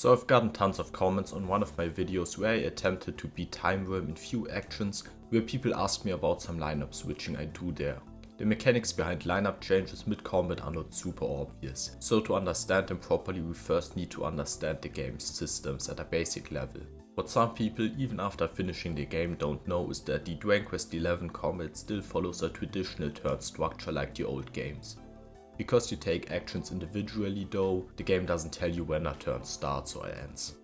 So I've gotten tons of comments on one of my videos where I attempted to beat Timewyrm in few actions, where people asked me about some lineup switching I do there. The mechanics behind lineup changes mid-combat are not super obvious, so to understand them properly we first need to understand the game's systems at a basic level. What some people, even after finishing the game, don't know is that the DQ11 combat still follows a traditional turn structure like the old games. Because you take actions individually though, the game doesn't tell you when a turn starts or ends.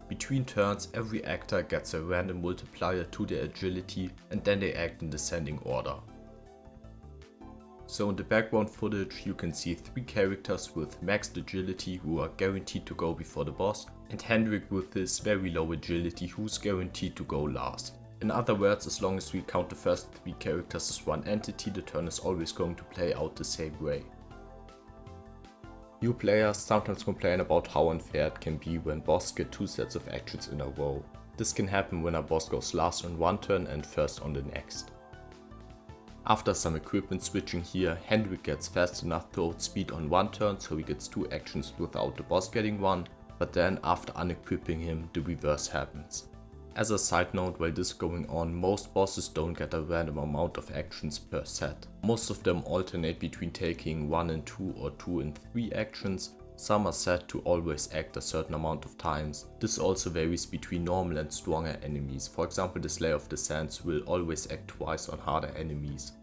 Between turns, every actor gets a random multiplier to their agility and then they act in descending order. So in the background footage you can see 3 characters with maxed agility who are guaranteed to go before the boss, and Hendrik with his very low agility who's guaranteed to go last. In other words, as long as we count the first 3 characters as one entity, the turn is always going to play out the same way. New players sometimes complain about how unfair it can be when bosses get 2 sets of actions in a row. This can happen when a boss goes last on one turn and first on the next. After some equipment switching here, Hendrik gets fast enough to outspeed on one turn, so he gets 2 actions without the boss getting one, but then after unequipping him the reverse happens. As a side note, while this is going on, most bosses don't get a random amount of actions per set. Most of them alternate between taking 1 and 2 or 2 and 3 actions. Some are set to always act a certain amount of times. This also varies between normal and stronger enemies. For example, the Slayer of the Sands will always act twice on harder enemies.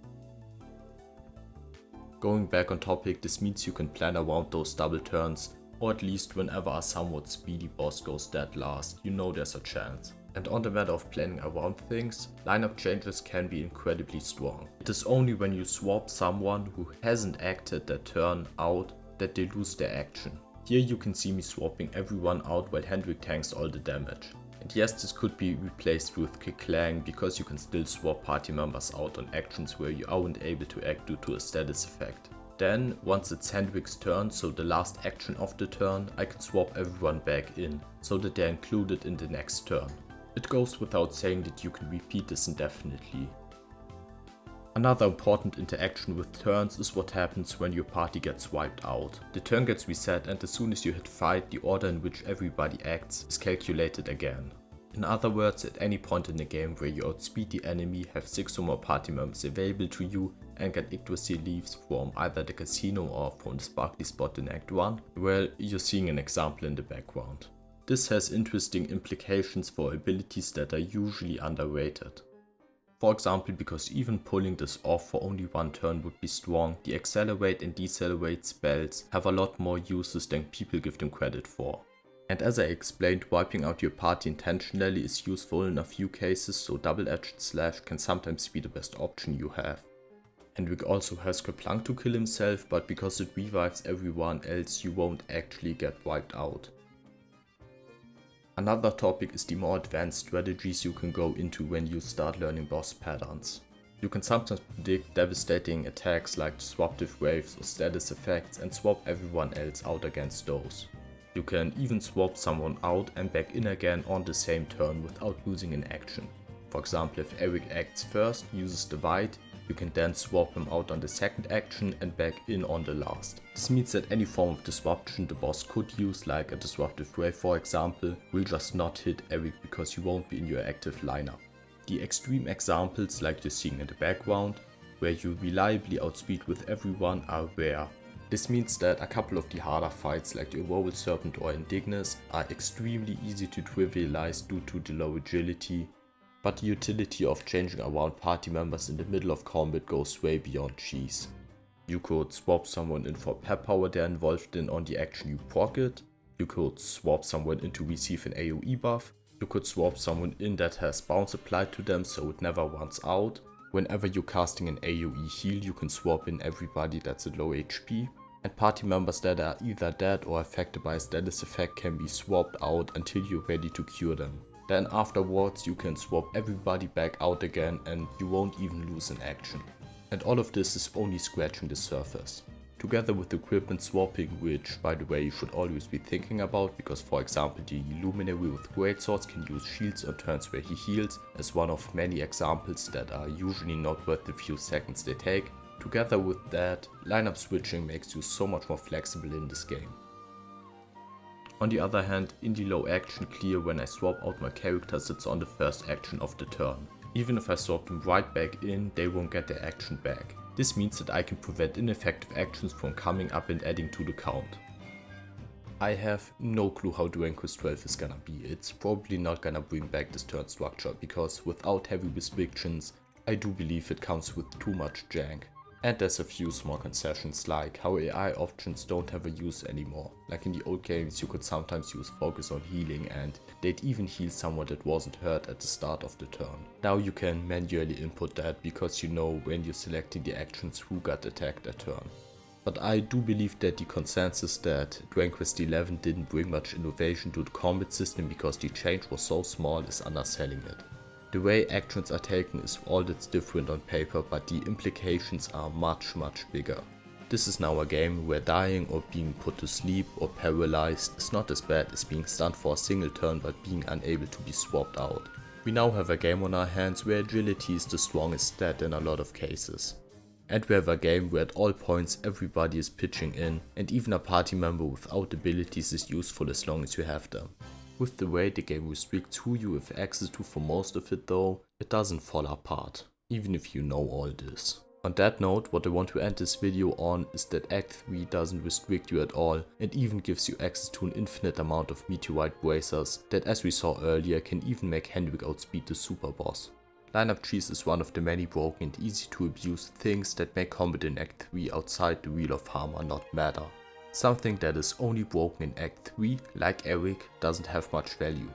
Going back on topic, this means you can plan around those double turns, or at least whenever a somewhat speedy boss goes dead last, you know there's a chance. And on the matter of planning around things, lineup changes can be incredibly strong. It is only when you swap someone who hasn't acted that turn out that they lose their action. Here you can see me swapping everyone out while Hendrik tanks all the damage. And yes, this could be replaced with Kiklang because you can still swap party members out on actions where you aren't able to act due to a status effect. Then, once it's Hendrik's turn, so the last action of the turn, I can swap everyone back in, so that they're included in the next turn. It goes without saying that you can repeat this indefinitely. Another important interaction with turns is what happens when your party gets wiped out. The turn gets reset and as soon as you hit fight, the order in which everybody acts is calculated again. In other words, at any point in the game where you outspeed the enemy, have 6 or more party members available to you and get Yggdrasil leaves from either the casino or from the sparkly spot in Act 1, well, you're seeing an example in the background. This has interesting implications for abilities that are usually underrated. For example, because even pulling this off for only one turn would be strong, the accelerate and decelerate spells have a lot more uses than people give them credit for. And as I explained, wiping out your party intentionally is useful in a few cases, so double-edged slash can sometimes be the best option you have. Hendrik also has Kerplunk to kill himself, but because it revives everyone else you won't actually get wiped out. Another topic is the more advanced strategies you can go into when you start learning boss patterns. You can sometimes predict devastating attacks like disruptive waves or status effects and swap everyone else out against those. You can even swap someone out and back in again on the same turn without losing an action. For example, if Eric acts first, uses Divide, you can then swap him out on the second action and back in on the last. This means that any form of disruption the boss could use, like a disruptive wave for example, will just not hit Eric because you won't be in your active lineup. The extreme examples, like you're seeing in the background, where you reliably outspeed with everyone, are rare. This means that a couple of the harder fights like the Aurora Serpent or Indignus are extremely easy to trivialize due to the low agility, but the utility of changing around party members in the middle of combat goes way beyond cheese. You could swap someone in for pep power they're involved in on the action you proc it, you could swap someone in to receive an AoE buff, you could swap someone in that has bounce applied to them so it never runs out. Whenever you're casting an AoE heal you can swap in everybody that's at low HP, and party members that are either dead or affected by a status effect can be swapped out until you're ready to cure them. Then afterwards you can swap everybody back out again and you won't even lose an action. And all of this is only scratching the surface. Together with equipment swapping, which by the way you should always be thinking about, because for example the Luminary with greatswords can use shields on turns where he heals, as one of many examples that are usually not worth the few seconds they take. Together with that, lineup switching makes you so much more flexible in this game. On the other hand, in the low action clear, when I swap out my characters, it's on the first action of the turn. Even if I swap them right back in, they won't get their action back. This means that I can prevent ineffective actions from coming up and adding to the count. I have no clue how Dragon Quest 12 is gonna be. It's probably not gonna bring back this turn structure, because without heavy restrictions, I do believe it comes with too much jank. And there's a few small concessions, like how AI options don't have a use anymore. Like in the old games, you could sometimes use focus on healing, and they'd even heal someone that wasn't hurt at the start of the turn. Now you can manually input that, because you know when you're selecting the actions who got attacked that turn. But I do believe that the consensus that Dragon Quest 11 didn't bring much innovation to the combat system because the change was so small is underselling it. The way actions are taken is all that's different on paper, but the implications are much bigger. This is now a game where dying or being put to sleep or paralyzed is not as bad as being stunned for a single turn but being unable to be swapped out. We now have a game on our hands where agility is the strongest stat in a lot of cases. And we have a game where at all points everybody is pitching in, and even a party member without abilities is useful as long as you have them. With the way the game restricts who you have access to for most of it though, it doesn't fall apart, even if you know all this. On that note, what I want to end this video on is that Act 3 doesn't restrict you at all and even gives you access to an infinite amount of meteorite bracers that, as we saw earlier, can even make Hendrik outspeed the super boss. Lineup trees is one of the many broken and easy to abuse things that make combat in Act 3 outside the Wheel of Armor not matter. Something that is only broken in Act 3, like Eric, doesn't have much value.